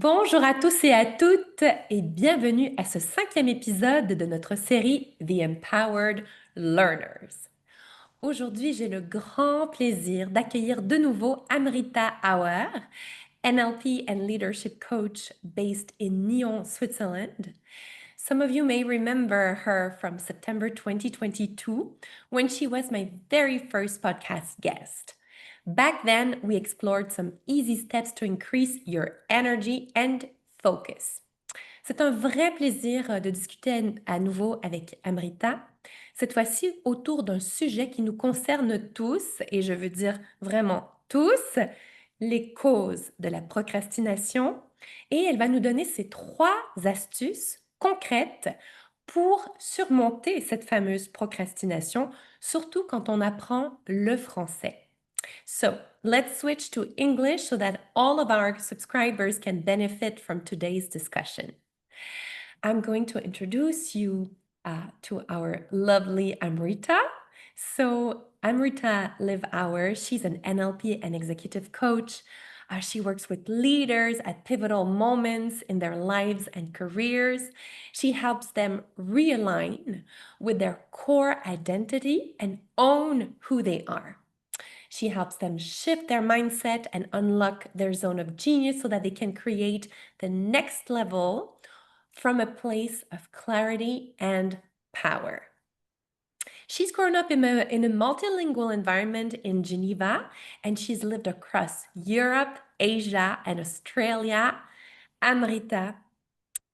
Bonjour à tous et à toutes et bienvenue à ce 5e épisode de notre série The Empowered Learners. Aujourd'hui, j'ai le grand plaisir d'accueillir de nouveau Amrita Auer, NLP and Leadership Coach based in Nyon, Switzerland. Some of you may remember her from September 2022 when she was my very first podcast guest. Back then, we explored some easy steps to increase your energy and focus. C'est un vrai plaisir de discuter à nouveau avec Amrita, cette fois-ci autour d'un sujet qui nous concerne tous, et je veux dire vraiment tous, les causes de la procrastination. Et elle va nous donner ces 3 astuces concrètes pour surmonter cette fameuse procrastination, surtout quand on apprend le français. So let's switch to English so that all of our subscribers can benefit from today's discussion. I'm going to introduce you to our lovely Amrita. So Amrita Liv Auer, she's an NLP and Executive Coach. She works with leaders at pivotal moments in their lives and careers. She helps them realign with their core identity and own who they are. She helps them shift their mindset and unlock their zone of genius so that they can create the next level from a place of clarity and power. She's grown up in a multilingual environment in Geneva, and she's lived across Europe, Asia, and Australia. Amrita,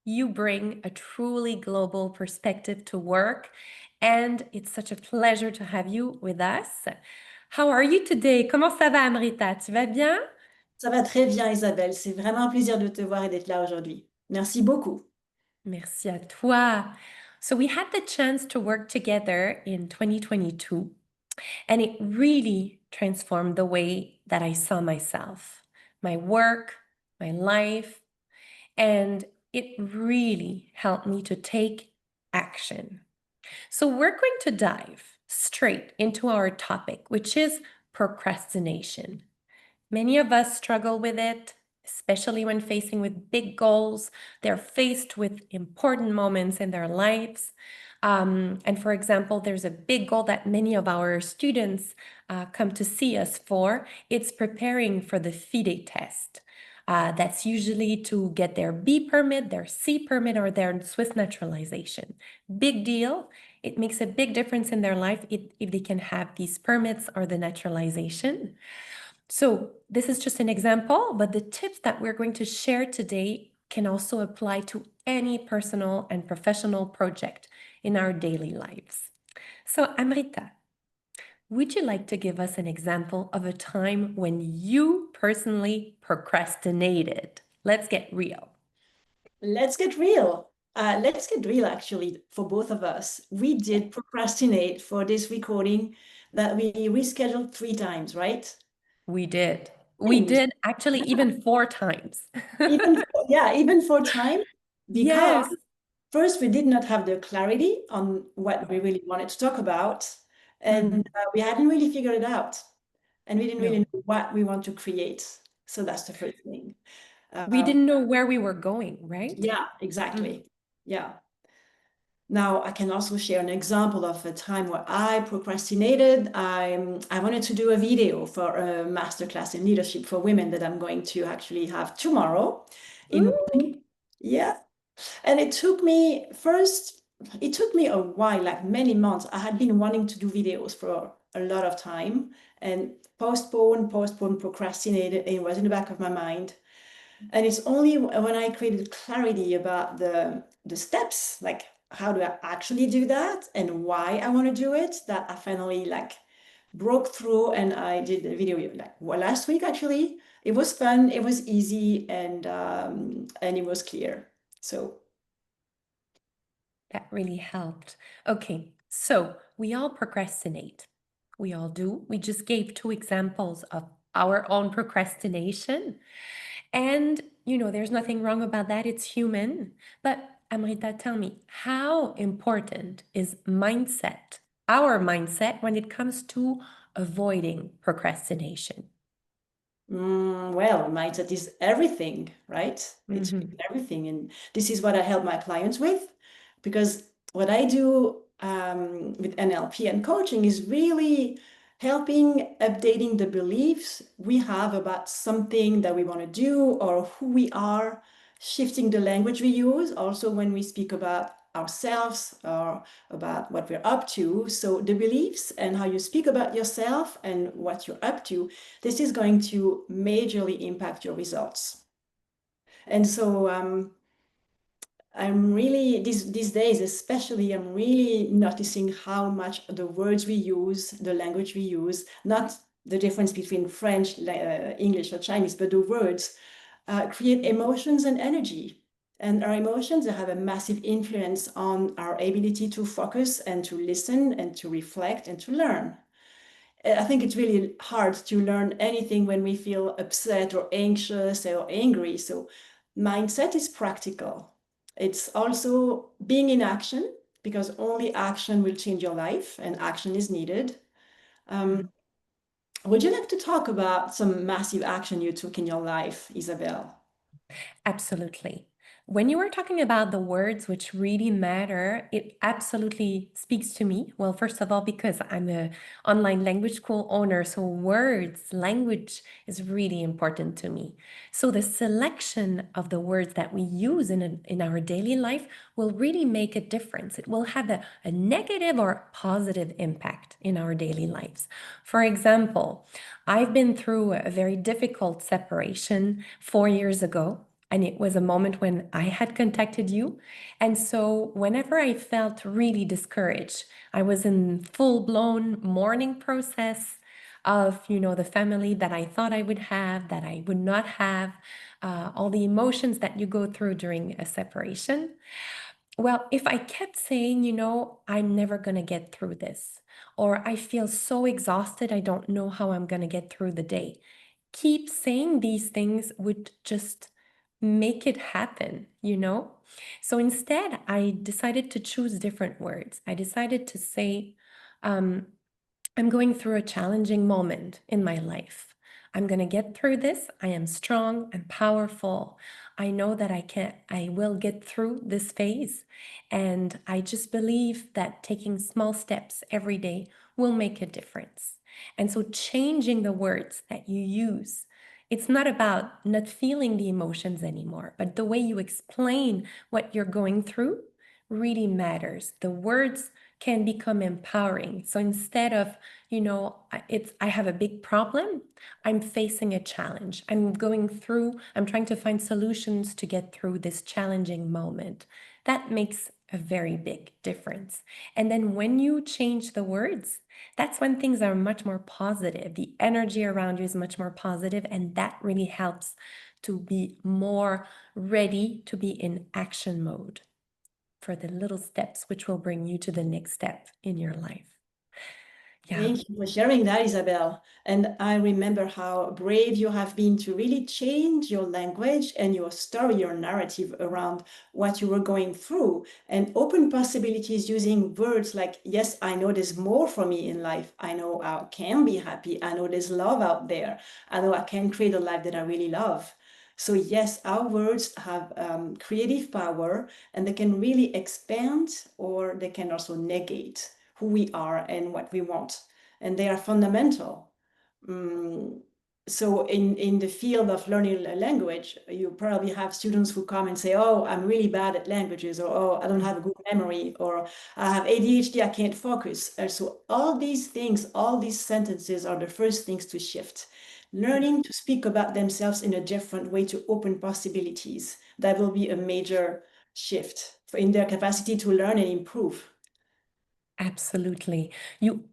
you bring a truly global perspective to work, and it's such a pleasure to have you with us. How are you today? Comment ça va, Amrita? Tu vas bien? Ça va très bien, Isabelle. C'est vraiment un plaisir de te voir et d'être là aujourd'hui. Merci beaucoup. Merci à toi. So we had the chance to work together in 2022, and it really transformed the way that I saw myself, my work, my life, and it really helped me to take action. So we're going to dive straight into our topic, which is procrastination. Many of us struggle with it, especially when facing with big goals. They're faced with important moments in their lives. And for example, there's a big goal that many of our students come to see us for. It's preparing for the fide test. That's usually to get their B permit, their C permit, or their Swiss naturalization. Big deal. It makes a big difference in their life if they can have these permits or the naturalization. So this is just an example, but the tips that we're going to share today can also apply to any personal and professional project in our daily lives. So Amrita, would you like to give us an example of a time when you personally procrastinated? Let's get real. Let's get real. Let's get real, actually, for both of us. We did procrastinate for this recording that we rescheduled 3 times, right? We did. We did actually even 4 times. Even 4 times, because Yes. first we did not have the clarity on what we really wanted to talk about, and we hadn't really figured it out, and we didn't really know what we want to create. So that's the first thing. We didn't know where we were going, right? Yeah, exactly. Yeah. Now, I can also share an example of a time where I procrastinated. I wanted to do a video for a masterclass in leadership for women that I'm going to actually have tomorrow. Yeah. And it took me a while, like many months. I had been wanting to do videos for a lot of time and postponed, procrastinated. It was in the back of my mind. And it's only when I created clarity about the steps, like how do I actually do that and why I want to do it, that I finally like broke through, and I did the video like last week actually. It was fun, it was easy, and it was clear. So that really helped. Okay, so we all procrastinate. We all do. We just gave 2 examples of our own procrastination. And, there's nothing wrong about that. It's human. But Amrita, tell me, how important is mindset, our mindset, when it comes to avoiding procrastination? Well, mindset is everything, right? It's Hmm. everything. And this is what I help my clients with, because what I do with NLP and coaching is really helping updating the beliefs we have about something that we want to do or who we are, shifting the language we use, also when we speak about ourselves or about what we're up to. So the beliefs and how you speak about yourself and what you're up to, this is going to majorly impact your results. And so I'm really, these days especially, I'm really noticing how much the words we use, the language we use, not the difference between French, English or Chinese, but the words create emotions and energy. And our emotions have a massive influence on our ability to focus and to listen and to reflect and to learn. I think it's really hard to learn anything when we feel upset or anxious or angry. So mindset is practical. It's also being in action, because only action will change your life and action is needed. Um, would you like to talk about some massive action you took in your life, Isabel? Absolutely. When you were talking about the words which really matter, it absolutely speaks to me. Well, first of all, because I'm a online language school owner, so words, language is really important to me. So the selection of the words that we use in our daily life will really make a difference. It will have a negative or positive impact in our daily lives. For example, I've been through a very difficult separation 4 years ago. And it was a moment when I had contacted you. And so whenever I felt really discouraged, I was in full-blown mourning process of, the family that I thought I would have, that I would not have, all the emotions that you go through during a separation. Well, if I kept saying, I'm never going to get through this, or I feel so exhausted, I don't know how I'm going to get through the day, keep saying these things would just make it happen. So instead, I decided to choose different words. I decided to say, um, I'm going through a challenging moment in my life. I'm going to get through this. I am strong and powerful. I know that I will get through this phase. And I just believe that taking small steps every day will make a difference. And so changing the words that you use, it's not about not feeling the emotions anymore, but the way you explain what you're going through really matters. The words can become empowering. So instead of, I have a big problem, I'm facing a challenge. I'm trying to find solutions to get through this challenging moment. That makes a very big difference. And then when you change the words, that's when things are much more positive. The energy around you is much more positive, and that really helps to be more ready to be in action mode for the little steps which will bring you to the next step in your life. Yeah. Thank you for sharing that, Isabel. And I remember how brave you have been to really change your language and your story, your narrative around what you were going through, and open possibilities using words like, yes, I know there's more for me in life. I know I can be happy. I know there's love out there. I know I can create a life that I really love. So yes, our words have creative power, and they can really expand or they can also negate who we are and what we want. And they are fundamental. Mm, so in the field of learning a language, you probably have students who come and say, oh, I'm really bad at languages, or oh, I don't have a good memory, or I have ADHD, I can't focus. And so all these things, all these sentences are the first things to shift. Learning to speak about themselves in a different way to open possibilities. That will be a major shift in their capacity to learn and improve. Absolutely.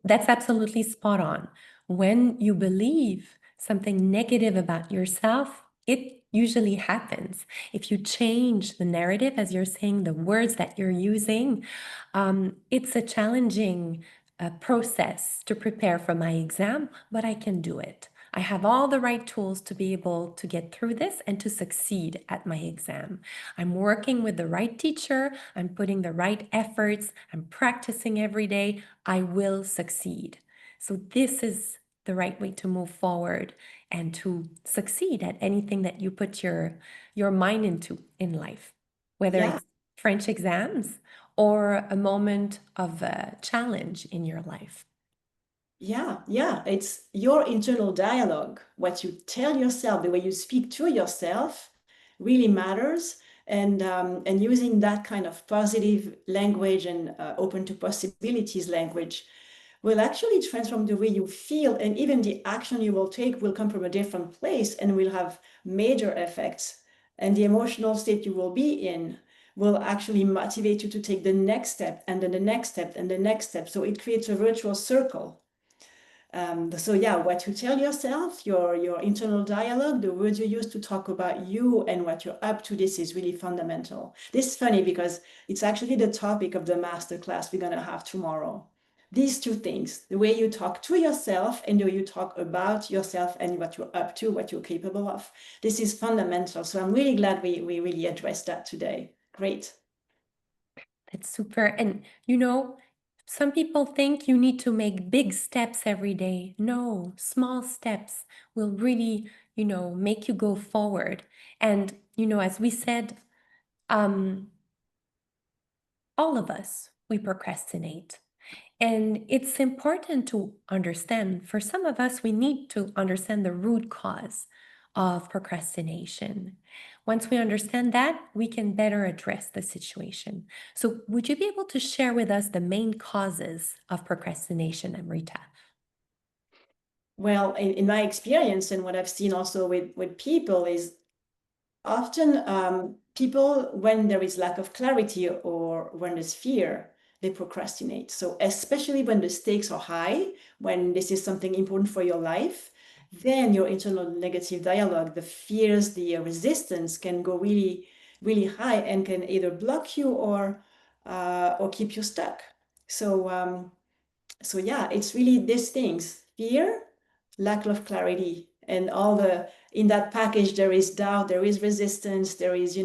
That's absolutely spot on. When you believe something negative about yourself, it usually happens. If you change the narrative, as you're saying, the words that you're using, it's a challenging process to prepare for my exam, but I can do it. I have all the right tools to be able to get through this and to succeed at my exam. I'm working with the right teacher, I'm putting the right efforts, I'm practicing every day. I will succeed. So, this is the right way to move forward and to succeed at anything that you put your mind into in life, whether Yeah. it's French exams or a moment of a challenge in your life. Yeah. It's your internal dialogue. What you tell yourself, the way you speak to yourself really matters. And using that kind of positive language and open to possibilities language will actually transform the way you feel. And even the action you will take will come from a different place and will have major effects. And the emotional state you will be in will actually motivate you to take the next step and then the next step and the next step. So it creates a virtuous circle. So yeah, what you tell yourself, your internal dialogue, the words you use to talk about you and what you're up to, this is really fundamental. This is funny because it's actually the topic of the masterclass we're going to have tomorrow. These two things, the way you talk to yourself and the way you talk about yourself and what you're up to, what you're capable of, this is fundamental. So I'm really glad we really addressed that today. Great. That's super. And some people think you need to make big steps every day. No, small steps will really, make you go forward. And, as we said, um, all of us, we procrastinate. And it's important to understand, for some of us, we need to understand the root cause of procrastination. Once we understand that, we can better address the situation. So, would you be able to share with us the main causes of procrastination, Amrita? Well, in my experience and what I've seen also with people is often people, when there is lack of clarity or when there's fear, they procrastinate. So especially when the stakes are high, when this is something important for your life, then your internal negative dialogue, the fears, the resistance can go really, really high and can either block you or keep you stuck. So yeah, it's really these things: fear, lack of clarity, and all the in that package there is doubt, there is resistance, there is,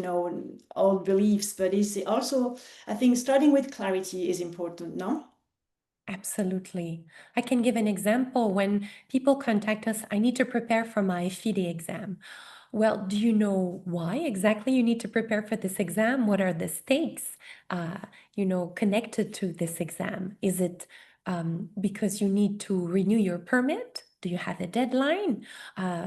old beliefs, but it's also, I think, starting with clarity is important, no? Absolutely. I can give an example. When people contact us, I need to prepare for my fide exam. Well, do you know why exactly you need to prepare for this exam? What are the stakes, connected to this exam? Is it because you need to renew your permit? Do you have a deadline?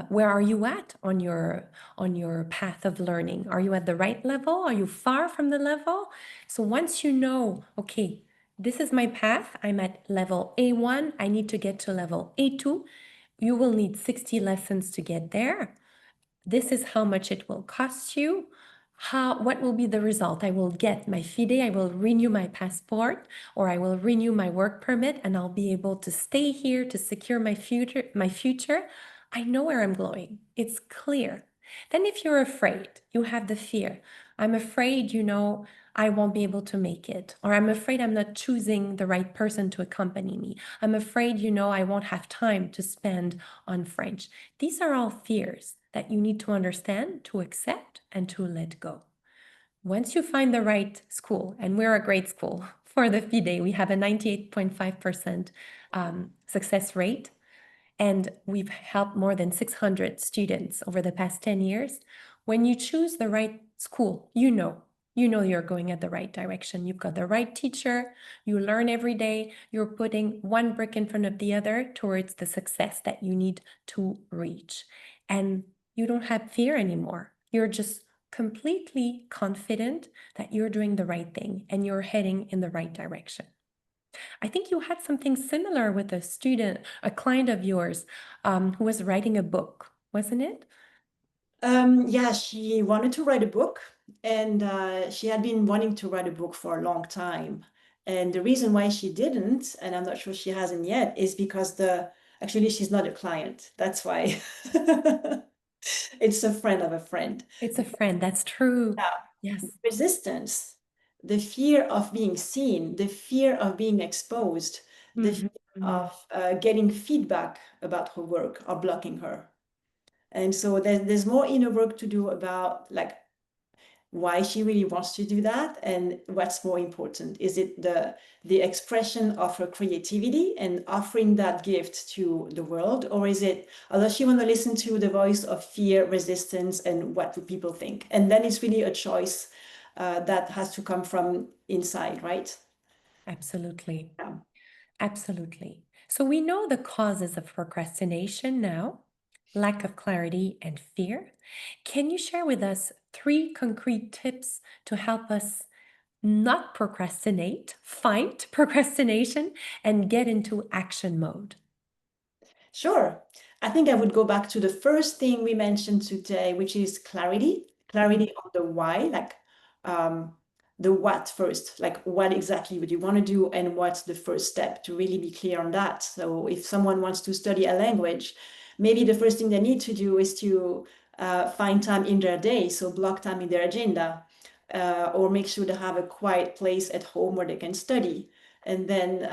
Where are you at on your path of learning? Are you at the right level? Are you far from the level? So once you know, okay, this is my path. I'm at level A1. I need to get to level A2. You will need 60 lessons to get there. This is how much it will cost you. What will be the result? I will get my fide, I will renew my passport, or I will renew my work permit, and I'll be able to stay here to secure my future. I know where I'm going. It's clear. Then if you're afraid, you have the fear. I'm afraid, I won't be able to make it, or I'm afraid I'm not choosing the right person to accompany me. I'm afraid, I won't have time to spend on French. These are all fears that you need to understand, to accept, and to let go. Once you find the right school, and we're a great school for the FIDE, we have a 98.5% success rate, and we've helped more than 600 students over the past 10 years. When you choose the right school, you know you're going at the right direction. You've got the right teacher, you learn every day, you're putting one brick in front of the other towards the success that you need to reach. And you don't have fear anymore. You're just completely confident that you're doing the right thing and you're heading in the right direction. I think you had something similar with a client of yours, who was writing a book, wasn't it? Yeah, she wanted to write a book, and she had been wanting to write a book for a long time. And the reason why she didn't, and I'm not sure she hasn't yet, is because actually she's not a client. That's why. It's a friend of a friend. It's a friend. That's true. Yeah. Yes. Resistance, the fear of being seen, the fear of being exposed, the fear Mhm. of getting feedback about her work are blocking her. And so there's more inner work to do about, like, why she really wants to do that, and what's more important. Is it the expression of her creativity and offering that gift to the world, or is it, or does she want to listen to the voice of fear, resistance, and what would people think? And then it's really a choice that has to come from inside, right? Absolutely. Yeah. Absolutely. So we know the causes of procrastination now: lack of clarity and fear. Can you share with us three concrete tips to help us not procrastinate, fight procrastination, and get into action mode? Sure. I think I would go back to the first thing we mentioned today, which is clarity. Clarity on the why, like um, the what first, like what exactly would you want to do and what's the first step to really be clear on that. So if someone wants to study a language, maybe the first thing they need to do is to find time in their day, so block time in their agenda, or make sure they have a quiet place at home where they can study, and then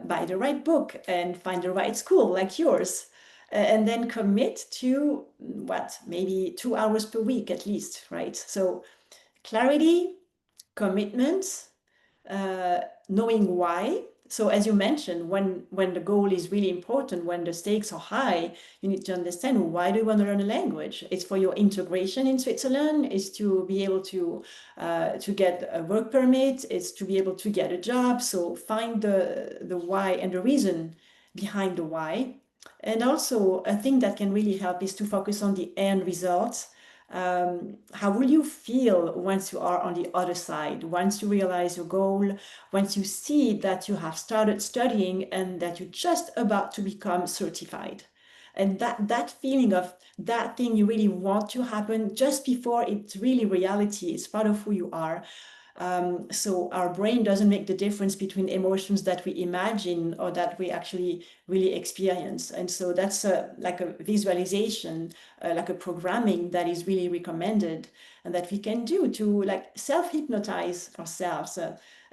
buy the right book and find the right school like yours, and then commit to what, maybe 2 hours per week at least, right? So clarity, commitment, knowing why. So as you mentioned, when the goal is really important, when the stakes are high, you need to understand, why do you want to learn a language? It's for your integration in Switzerland. It's to be able to get a work permit. It's to be able to get a job. So find the why and the reason behind the why. And also a thing that can really help is to focus on the end result. How will you feel once you are on the other side, once you realize your goal, once you see that you have started studying and that you're just about to become certified? And that feeling of that thing you really want to happen just before it's really reality, it's part of who you are. So our brain doesn't make the difference between emotions that we imagine or that we actually really experience. And so that's like a visualization, like a programming that is really recommended and that we can do to like self-hypnotize ourselves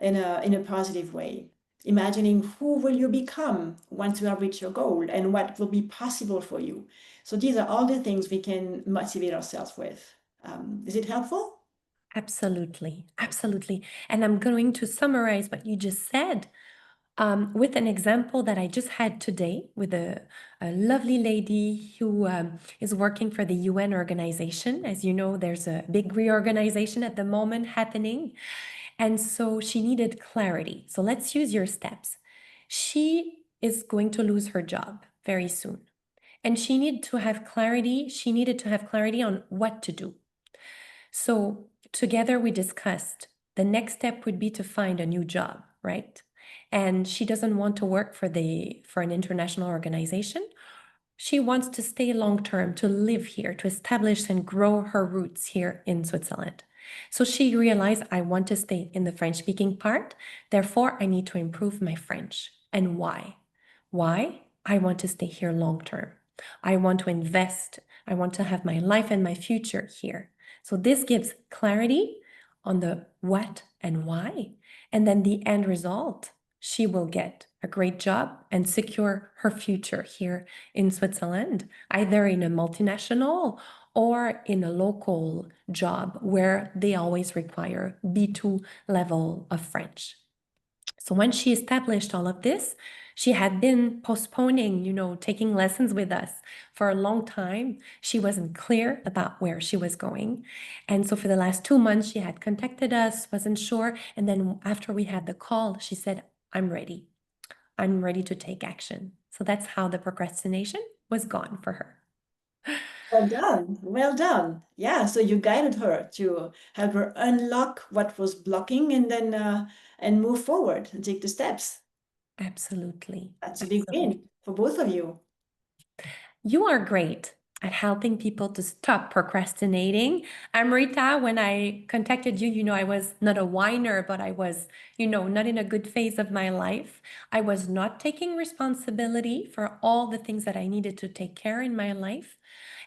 in a positive way. Imagining who will you become once you have reached your goal and what will be possible for you. So these are all the things we can motivate ourselves with. Is it helpful? Absolutely. Absolutely. And I'm going to summarize what you just said with an example that I just had today with a lovely lady who is working for the UN organization. As you know, there's a big reorganization at the moment happening. And so she needed clarity. So let's use your steps. She is going to lose her job very soon. And she needed to have clarity. She needed to have clarity on what to do. So together we discussed the next step would be to find a new job, right? And she doesn't want to work for an international organization. She wants to stay long term, to live here, to establish and grow her roots here in Switzerland. So she realized, I want to stay in the French speaking part. Therefore, I need to improve my French. And why? Why? I want to stay here long term. I want to invest. I want to have my life and my future here. So this gives clarity on the what and why. And then the end result, she will get a great job and secure her future here in Switzerland, either in a multinational or in a local job where they always require B2 level of French. So when she established all of this, she had been postponing, taking lessons with us for a long time. She wasn't clear about where she was going. And so for the last 2 months, she had contacted us, wasn't sure. And then after we had the call, she said, I'm ready. I'm ready to take action. So that's how the procrastination was gone for her. Well done. Well done. Yeah, so you guided her to help her unlock what was blocking and then and move forward and take the steps. Absolutely. That's a big Absolutely. win for both of you. You are great at helping people to stop procrastinating. Amrita, when I contacted you, I was not a whiner, but I was, not in a good phase of my life. I was not taking responsibility for all the things that I needed to take care in my life.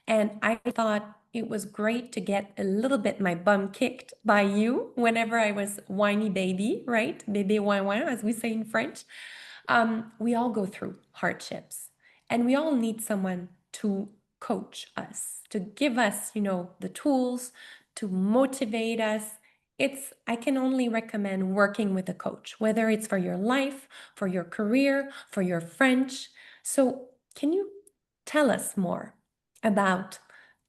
And I thought it was great to get a little bit my bum kicked by you whenever I was whiny baby, right? Bébé ouin ouin, as we say in French. We all go through hardships and we all need someone to coach us, to give us, the tools to motivate us. I can only recommend working with a coach, whether it's for your life, for your career, for your French. So can you tell us more about,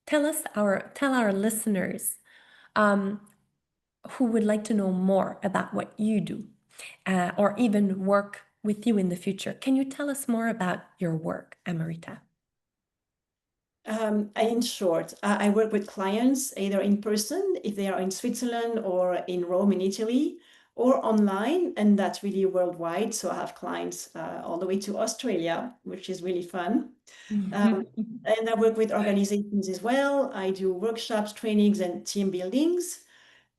tell our listeners who would like to know more about what you do, or even work with you in the future. Can you tell us more about your work, Amrita? In short, I work with clients either in person, if they are in Switzerland or in Rome in Italy, or online, and that's really worldwide. So I have clients all the way to Australia, which is really fun. And I work with organizations as well. I do workshops, trainings, and team buildings.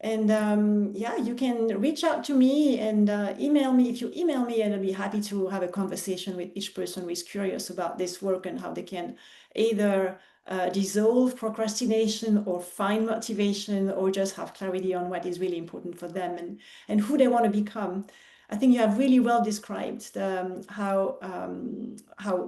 And yeah, you can reach out to me and email me. If you email me, and I'll be happy to have a conversation with each person who is curious about this work and how they can either dissolve procrastination or find motivation or just have clarity on what is really important for them and who they want to become. I think you have really well described how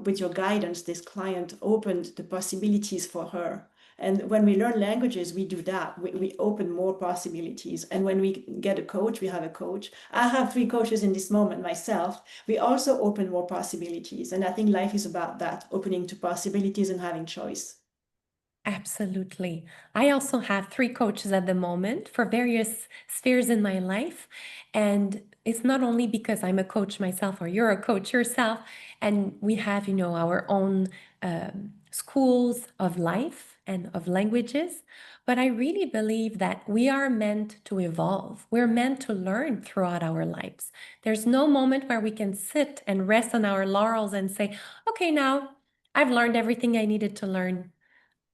with your guidance, this client opened the possibilities for her. And when we learn languages, we do that. We open more possibilities. And when we get a coach, we have a coach. I have 3 coaches in this moment myself. We also open more possibilities. And I think life is about that, opening to possibilities and having choice. Absolutely. I also have 3 coaches at the moment for various spheres in my life. And it's not only because I'm a coach myself or you're a coach yourself, and we have, our own schools of life and of languages, but I really believe that we are meant to evolve. We're meant to learn throughout our lives. There's no moment where we can sit and rest on our laurels and say, okay, now I've learned everything I needed to learn.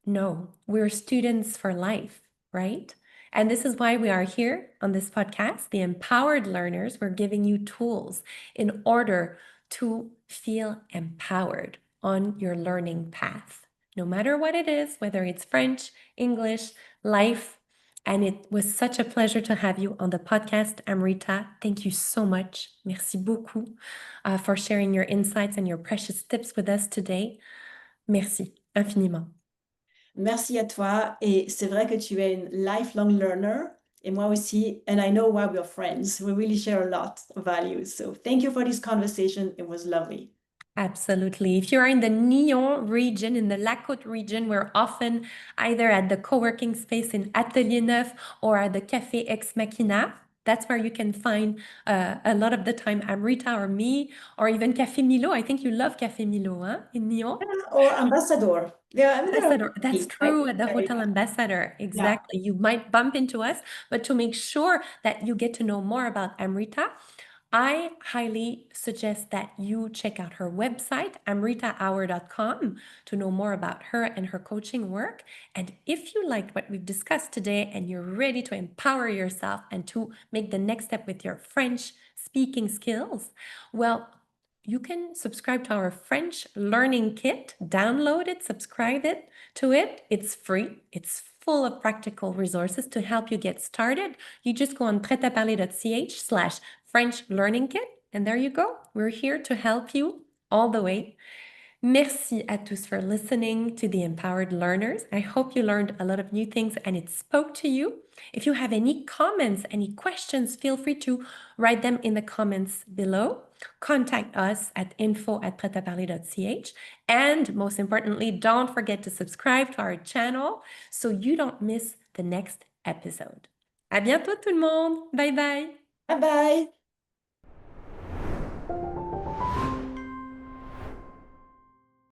No, we're students for life, right? And this is why we are here on this podcast, the Empowered Learners. We're giving you tools in order to feel empowered on your learning path, no matter what it is, whether it's French, English, life. And it was such a pleasure to have you on the podcast, Amrita. Thank you so much. Merci beaucoup for sharing your insights and your precious tips with us today. Merci infiniment. Merci à toi. Et c'est vrai que tu es une lifelong learner. Et moi aussi. And I know why we're friends. We really share a lot of values. So thank you for this conversation. It was lovely. Absolutely. If you're in the Nyon region, in the La Côte region, we're often either at the co-working space in Atelier Neuf or at the Café Ex Machina. That's where you can find a lot of the time Amrita or me, or even Café Milo. I think you love Café Milo, huh? In Nyon. Or ambassador. Yeah, Ambassador. That's right? true, at the Hotel Ambassador. Yeah. Exactly. You might bump into us, but to make sure that you get to know more about Amrita, I highly suggest that you check out her website, amritaauer.com, to know more about her and her coaching work. And if you liked what we've discussed today and you're ready to empower yourself and to make the next step with your French speaking skills, well, you can subscribe to our French learning kit, download it, subscribe to it. It's free. It's full of practical resources to help you get started. You just go on prêtaparler.ch/French learning kit, and there you go. We're here to help you all the way. Merci à tous for listening to the Empowered Learners. I hope you learned a lot of new things and it spoke to you. If you have any comments, any questions, feel free to write them in the comments below. Contact us at info@prêtaparler.ch. And most importantly, don't forget to subscribe to our channel so you don't miss the next episode. À bientôt tout le monde. Bye bye. Bye bye.